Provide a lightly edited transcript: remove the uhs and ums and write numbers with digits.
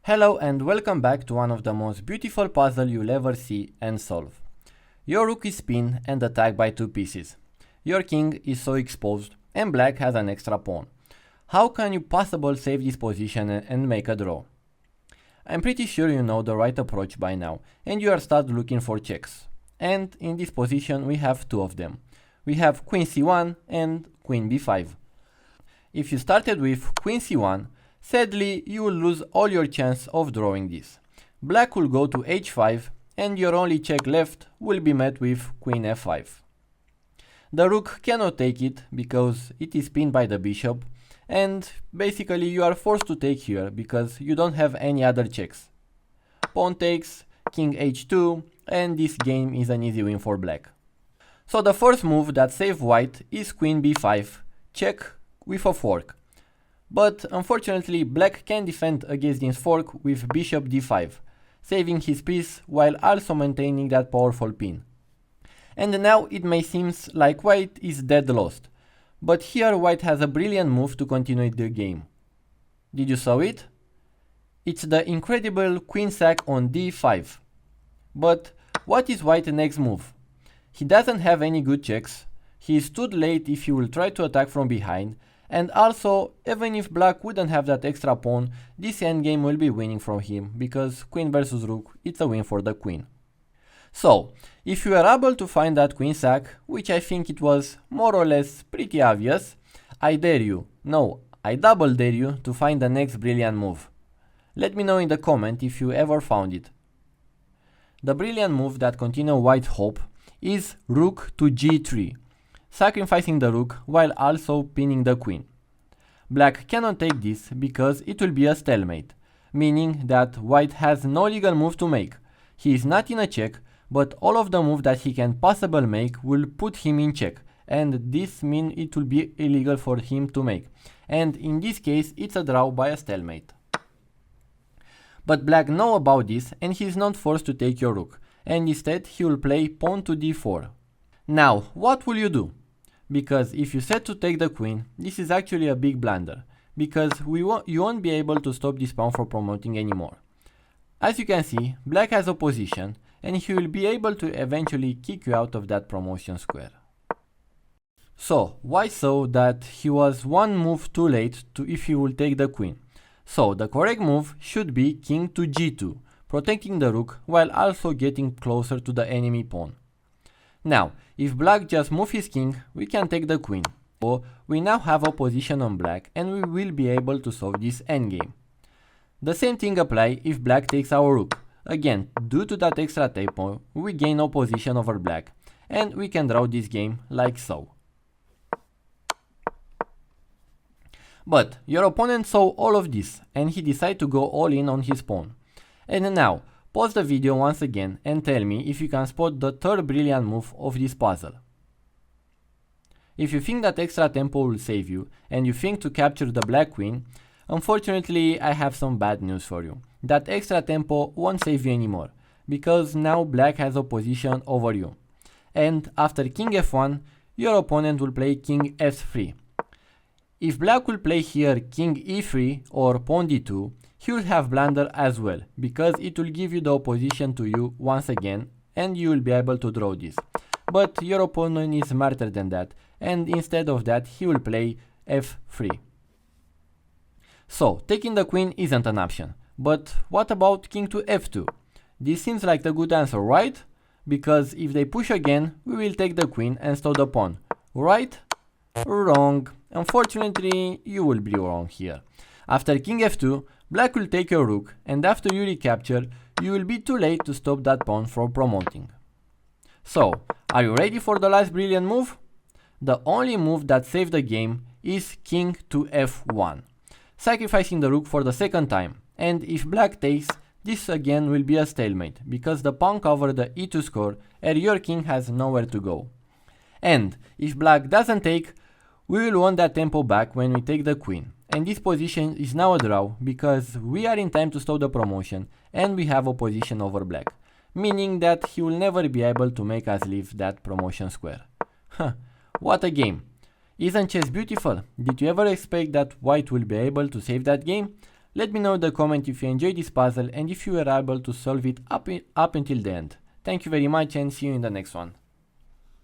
Hello and welcome back to one of the most beautiful puzzles you'll ever see and solve. Your rook is pinned and attacked by two pieces. Your king is so exposed and black has an extra pawn. How can you possibly save this position and make a draw? I'm pretty sure you know the right approach by now and you are start looking for checks. And in this position we have two of them. We have queen c1 and queen b5. If you started with queen c1, sadly, you will lose all your chance of drawing this. Black will go to h5 and your only check left will be met with queen f5. The rook cannot take it because it is pinned by the bishop and basically you are forced to take here because you don't have any other checks. Pawn takes, king h2 and this game is an easy win for black. So the first move that saves white is queen b5, check with a fork. But unfortunately black can defend against this fork with bishop d5, saving his piece while also maintaining that powerful pin. And now it may seem like white is dead lost, but here white has a brilliant move to continue the game. Did you saw it? It's the incredible queen sack on d5. But what is white's next move? He doesn't have any good checks, he is too late if he will try to attack from behind, and also, even if black wouldn't have that extra pawn, this endgame will be winning from him, because queen versus rook, it's a win for the queen. So, if you are able to find that queen sack, which I think it was more or less pretty obvious, I dare you, no, I double dare you to find the next brilliant move. Let me know in the comment if you ever found it. The brilliant move that continues white's hope is rook to g3. Sacrificing the rook while also pinning the queen. Black cannot take this because it will be a stalemate, meaning that white has no legal move to make. He is not in a check, but all of the moves that he can possibly make will put him in check, and this means it will be illegal for him to make. And in this case, it's a draw by a stalemate. But black knows about this and he is not forced to take your rook, and instead he will play pawn to d4. Now, what will you do? Because if you set to take the queen, this is actually a big blunder, because you won't be able to stop this pawn from promoting anymore. As you can see, black has opposition, and he will be able to eventually kick you out of that promotion square. So, why so that he was one move too late to if he will take the queen? So, the correct move should be king to g2, protecting the rook while also getting closer to the enemy pawn. Now, if black just moves his king, we can take the queen. So we now have a position on black and we will be able to solve this endgame. The same thing applies if black takes our rook. Again, due to that extra tempo, we gain opposition over black and we can draw this game like so. But your opponent saw all of this and he decided to go all in on his pawn. And now, pause the video once again and tell me if you can spot the third brilliant move of this puzzle. If you think that extra tempo will save you and you think to capture the black queen, unfortunately I have some bad news for you. That extra tempo won't save you anymore, because now black has opposition over you. And after king f1, your opponent will play king f3. If black will play here king e3 or pawn d2, he will have blunder as well, because it will give you the opposition to you once again and you will be able to draw this. But your opponent is smarter than that, and instead of that he will play f3. So, taking the queen isn't an option, but what about king to f2? This seems like the good answer, right? Because if they push again, we will take the queen and stop the pawn, right? Wrong. Unfortunately, you will be wrong here. After king f2, black will take your rook, and after you recapture, you will be too late to stop that pawn from promoting. So, are you ready for the last brilliant move? The only move that saved the game is king to f1, sacrificing the rook for the second time, and if black takes, this again will be a stalemate, because the pawn covers the e2 score and your king has nowhere to go. And if black doesn't take, we will want that tempo back when we take the queen. And this position is now a draw because we are in time to stop the promotion and we have opposition over black, meaning that he will never be able to make us leave that promotion square. What a game! Isn't chess beautiful? Did you ever expect that white will be able to save that game? Let me know in the comment if you enjoyed this puzzle and if you were able to solve it up until the end. Thank you very much and see you in the next one.